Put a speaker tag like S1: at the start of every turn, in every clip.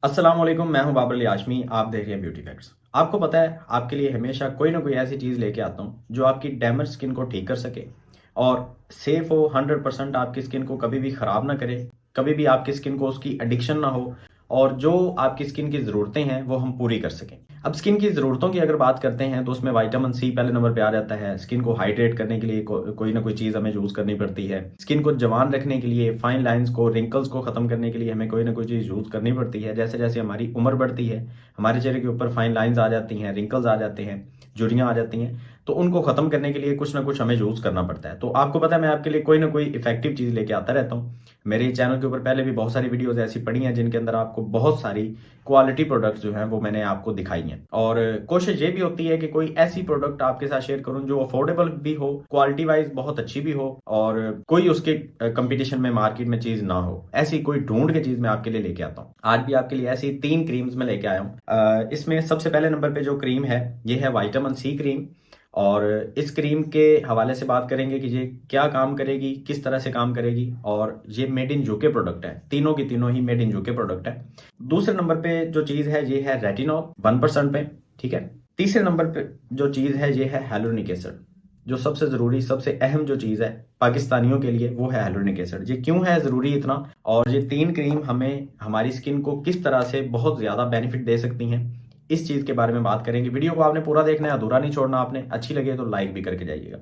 S1: अस्सलाम वालेकुम, मैं हूं बाबर अली हाशमी। आप देख रहे हैं ब्यूटी फैक्ट्स। आपको पता है, आपके लिए हमेशा कोई ना कोई ऐसी चीज़ लेके आता हूं जो आपकी डैमेज स्किन को ठीक कर सके और सेफ हो। 100% आपकी स्किन को कभी भी ख़राब ना करे, कभी भी आपकी स्किन को उसकी एडिक्शन ना हो और जो आपकी स्किन की ज़रूरतें हैं वो हम पूरी कर सकें। अब स्किन की ज़रूरतों की अगर बात करते हैं तो उसमें विटामिन सी पहले नंबर पे आ जाता है। स्किन को हाइड्रेट करने के लिए कोई ना कोई चीज़ हमें यूज़ करनी पड़ती है। स्किन को जवान रखने के लिए, फाइन लाइंस को, रिंकल्स को ख़त्म करने के लिए हमें कोई ना कोई चीज़ यूज़ करनी पड़ती है। जैसे जैसे हमारी उम्र बढ़ती है, हमारे चेहरे के ऊपर फाइन लाइंस आ जाती हैं, रिंकल्स आ जाते हैं, झुर्रियाँ आ जाती हैं, तो उनको ख़त्म करने के लिए कुछ ना कुछ हमें यूज़ करना पड़ता है। तो आपको पता है, मैं आपके लिए कोई ना कोई इफेक्टिव चीज़ लेके आता रहता हूँ। मेरे चैनल के ऊपर पहले भी बहुत सारी वीडियोज़ ऐसी पड़ी हैं जिनके अंदर आपको बहुत सारी क्वालिटी प्रोडक्ट्स जो हैं वो मैंने आपको दिखाई हैं। और कोशिश ये भी होती है कि कोई ऐसी प्रोडक्ट आपके साथ शेयर करूं जो अफोर्डेबल भी हो, क्वालिटी वाइज बहुत अच्छी भी हो और कोई उसके कंपटीशन में मार्केट में चीज ना हो। ऐसी कोई ढूंढ के चीज मैं आपके लिए लेके आता हूँ। आज भी आपके लिए ऐसी 3 क्रीम्स में लेके आया हूँ। इसमें सबसे पहले नंबर पे जो क्रीम है ये है विटामिन सी क्रीम। और इस क्रीम के हवाले से बात करेंगे कि ये क्या काम करेगी, किस तरह से काम करेगी। और ये मेड इन यूके प्रोडक्ट है, तीनों की तीनों he made in UK product है। दूसरे नंबर पे जो चीज़ है ये है रेटिनॉल 1% पे, ठीक है। तीसरे नंबर पे जो चीज़ है ये है hyaluronic एसिड। जो सबसे ज़रूरी, सबसे अहम जो चीज़ है पाकिस्तानियों के लिए वो है hyaluronic एसिड। ये क्यों है ज़रूरी इतना, और ये 3 क्रीम हमें हमारी स्किन को किस तरह से बहुत ज़्यादा बेनिफिट दे सकती हैं, इस चीज़ के बारे में बात करेंगे। वीडियो को आपने पूरा देखना है, अधूरा नहीं छोड़ना आपने। अच्छी लगे तो लाइक भी करके जाइएगा।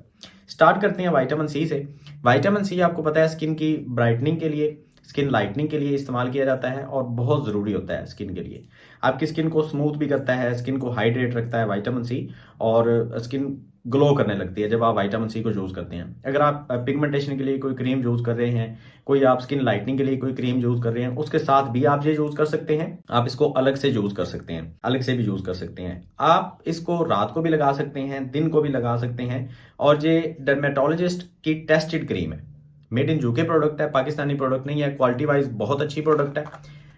S1: स्टार्ट करते हैं विटामिन सी से। विटामिन सी आपको पता है स्किन की ब्राइटनिंग के लिए, स्किन लाइटनिंग के लिए इस्तेमाल किया जाता है और बहुत ज़रूरी होता है स्किन के लिए। आपकी स्किन को स्मूथ भी करता है, स्किन को हाइड्रेट रखता है विटामिन सी, और स्किन ग्लो करने लगती है जब आप विटामिन सी को यूज़ करते हैं। अगर आप पिगमेंटेशन के लिए कोई क्रीम यूज़ कर रहे हैं, कोई आप स्किन लाइटनिंग के लिए कोई क्रीम यूज़ कर रहे हैं, उसके साथ भी आप ये यूज़ कर सकते हैं। आप इसको अलग से यूज़ कर सकते हैं, अलग से भी यूज़ कर सकते हैं। आप इसको रात को भी लगा सकते हैं, दिन को भी लगा सकते हैं। और ये डर्मेटोलॉजिस्ट की टेस्टेड क्रीम है, मेड इन यूके प्रोडक्ट है, पाकिस्तानी प्रोडक्ट नहीं है। क्वालिटी वाइज बहुत अच्छी प्रोडक्ट है।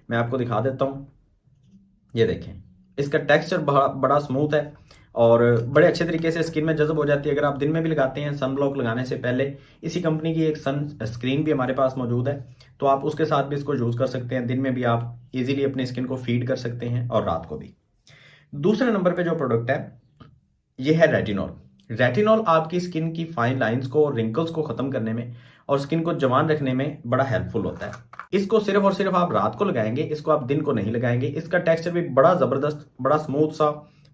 S1: मैं आपको दिखा देता हूँ, ये देखें। इसका टेक्सचर बड़ा स्मूथ है और बड़े अच्छे तरीके से स्किन में जज़ब हो जाती है। अगर आप दिन में भी लगाते हैं, सन ब्लॉक लगाने से पहले इसी कंपनी की एक सन स्क्रीन भी हमारे पास मौजूद है, तो आप उसके साथ भी इसको यूज़ कर सकते हैं। दिन में भी आप इजीली अपनी स्किन को फीड कर सकते हैं और रात को भी। दूसरे नंबर पे जो प्रोडक्ट है ये है रेटिनॉल। रेटिनॉल आपकी स्किन की फाइन लाइंस को, रिंकल्स को खत्म करने में और स्किन को जवान रखने में बड़ा हेल्पफुल होता है। इसको सिर्फ और सिर्फ आप रात को लगाएंगे, इसको आप दिन को नहीं लगाएंगे। इसका टेक्सचर भी बड़ा जबरदस्त, बड़ा स्मूथ सा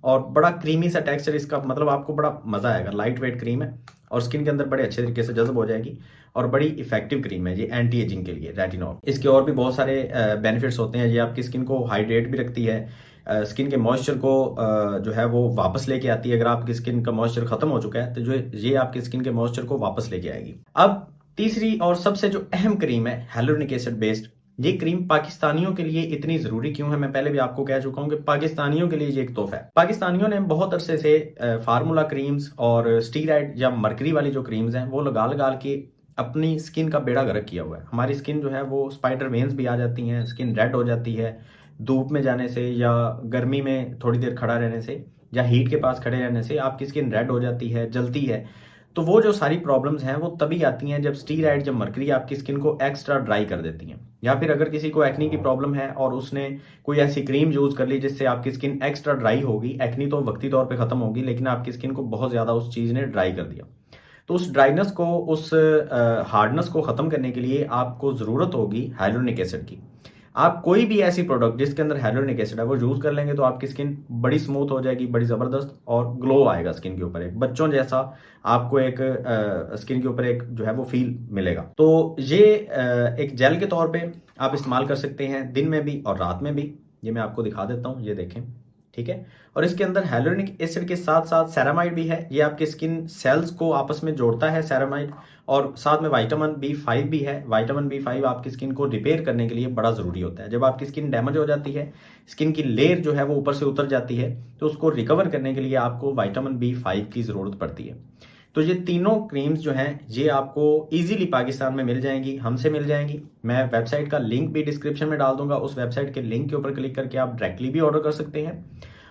S1: और बड़ा क्रीमी सा टेक्सचर इसका, मतलब आपको बड़ा मजा आएगा। लाइट वेट क्रीम है और स्किन के अंदर बड़े अच्छे तरीके से जज्ब हो जाएगी और बड़ी इफेक्टिव क्रीम है ये एंटी एजिंग के लिए, रेटिनॉल। इसके और भी बहुत सारे बेनिफिट्स होते हैं। ये आपकी स्किन को हाइड्रेट भी रखती है, स्किन के मॉइस्चर को जो है वो वापस लेके आती है। अगर आपकी स्किन का मॉइस्चर खत्म हो चुका है तो जो ये आपकी स्किन के मॉइस्चर को वापस लेके आएगी। अब तीसरी और सबसे जो अहम क्रीम है hyaluronic एसिड बेस्ड। ये क्रीम पाकिस्तानियों के लिए इतनी जरूरी क्यों है, मैं पहले भी आपको कह चुका हूं कि पाकिस्तानियों के लिए ये एक तोहफा है। पाकिस्तानियों ने बहुत अरसे से फार्मूला क्रीम्स और स्टीराइड या मरकरी वाली जो क्रीम्स हैं वो लगा लगा के अपनी स्किन का बेड़ा गर्क किया हुआ है। हमारी स्किन जो है वो स्पाइडर वेन्स भी आ जाती हैं, स्किन रेड हो जाती है धूप में जाने से या गर्मी में थोड़ी देर खड़ा रहने से या हीट के पास खड़े रहने से आपकी स्किन रेड हो जाती है, जलती है। तो वो जो सारी प्रॉब्लम्स हैं वो तभी आती हैं जब स्टीराइड, जब मरकरी आपकी स्किन को एक्स्ट्रा ड्राई कर देती हैं। या फिर अगर किसी को एक्नी की प्रॉब्लम है और उसने कोई ऐसी क्रीम यूज कर ली जिससे आपकी स्किन एक्स्ट्रा ड्राई होगी, एक्नी तो वक्ती तौर पे खत्म होगी लेकिन आपकी स्किन को बहुत ज्यादा उस चीज ने ड्राई कर दिया, तो उस ड्राइनेस को, उस हार्डनेस को खत्म करने के लिए आपको जरूरत होगी hyaluronic एसिड की। आप कोई भी ऐसी प्रोडक्ट जिसके अंदर hyaluronic एसिड है वो यूज कर लेंगे तो आपकी स्किन बड़ी स्मूथ हो जाएगी, बड़ी जबरदस्त, और ग्लो आएगा स्किन के ऊपर, एक बच्चों जैसा आपको एक स्किन के ऊपर एक जो है वो फील मिलेगा। तो ये एक जेल के तौर पे आप इस्तेमाल कर सकते हैं दिन में भी और रात में भी। ये मैं आपको दिखा देता हूँ, ये देखें, ठीक है। और इसके अंदर hyaluronic एसिड के साथ साथ सेरामाइड भी है। ये आपके स्किन सेल्स को आपस में जोड़ता है सेरामाइड, और साथ में विटामिन B5 भी है। विटामिन B5 आपकी स्किन को रिपेयर करने के लिए बड़ा ज़रूरी होता है। जब आपकी स्किन डैमेज हो जाती है, स्किन की लेयर जो है वो ऊपर से उतर जाती है, तो उसको रिकवर करने के लिए आपको विटामिन B5 की ज़रूरत पड़ती है। तो ये तीनों क्रीम्स जो हैं ये आपको इजीली पाकिस्तान में मिल जाएंगी, हमसे मिल जाएंगी। मैं वेबसाइट का लिंक भी डिस्क्रिप्शन में डाल दूंगा, उस वेबसाइट के लिंक के ऊपर क्लिक करके आप डायरेक्टली भी ऑर्डर कर सकते हैं।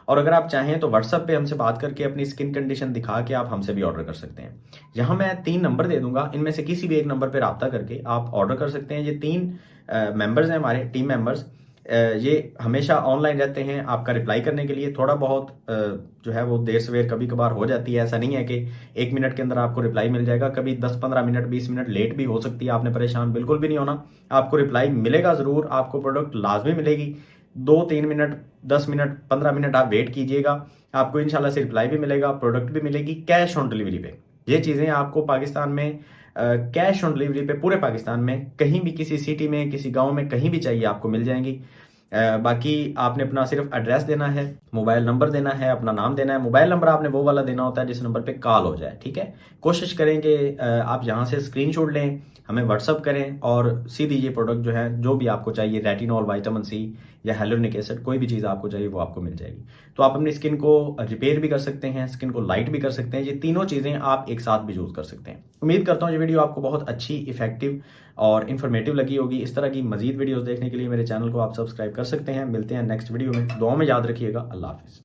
S1: और अगर आप चाहें तो व्हाट्सएप पे हमसे बात करके अपनी स्किन कंडीशन दिखा के आप हमसे भी ऑर्डर कर सकते हैं। यहाँ मैं 3 नंबर दे दूंगा, इनमें से किसी भी एक नंबर पर रब्ता करके आप ऑर्डर कर सकते हैं। ये 3 मेंबर्स हैं हमारे टीम मेंबर्स, ये हमेशा ऑनलाइन रहते हैं आपका रिप्लाई करने के लिए। थोड़ा बहुत जो है वो देर सवेर कभी कभार हो जाती है, ऐसा नहीं है कि 1 मिनट के अंदर आपको रिप्लाई मिल जाएगा। कभी 10-15 मिनट 20 मिनट लेट भी हो सकती है। आपने परेशान बिल्कुल भी नहीं होना, आपको रिप्लाई मिलेगा ज़रूर, आपको प्रोडक्ट लाजमी मिलेगी। 2-3 मिनट 10 मिनट 15 मिनट आप वेट कीजिएगा, आपको इंशाल्लाह से रिप्लाई भी मिलेगा, प्रोडक्ट भी मिलेगी कैश ऑन डिलीवरी पे। ये चीज़ें आपको पाकिस्तान में कैश ऑन डिलीवरी पे पूरे पाकिस्तान में कहीं भी किसी सिटी में किसी गांव में कहीं भी चाहिए आपको मिल जाएंगी। बाकी आपने अपना सिर्फ एड्रेस देना है, मोबाइल नंबर देना है, अपना नाम देना है। मोबाइल नंबर आपने वो वाला देना होता है जिस नंबर पे कॉल हो जाए, ठीक है। कोशिश करें कि आप यहाँ से स्क्रीनशॉट लें, हमें व्हाट्सअप करें और सीधी ये प्रोडक्ट जो है जो भी आपको चाहिए, रेटिनॉल, विटामिन सी या हेलोनिक एसिड, कोई भी चीज़ आपको चाहिए वो आपको मिल जाएगी। तो आप अपनी स्किन को रिपेयर भी कर सकते हैं, स्किन को लाइट भी कर सकते हैं। ये तीनों चीज़ें आप एक साथ भी यूज़ कर सकते हैं। उम्मीद करता हूँ ये वीडियो आपको बहुत अच्छी, इफेक्टिव और इन्फॉर्मेटिव लगी होगी। इस तरह की मजीद वीडियोस देखने के लिए मेरे चैनल को आप सब्सक्राइब कर सकते हैं। मिलते हैं नेक्स्ट वीडियो में, दुआ में याद रखिएगा। अल्लाह हाफिज़।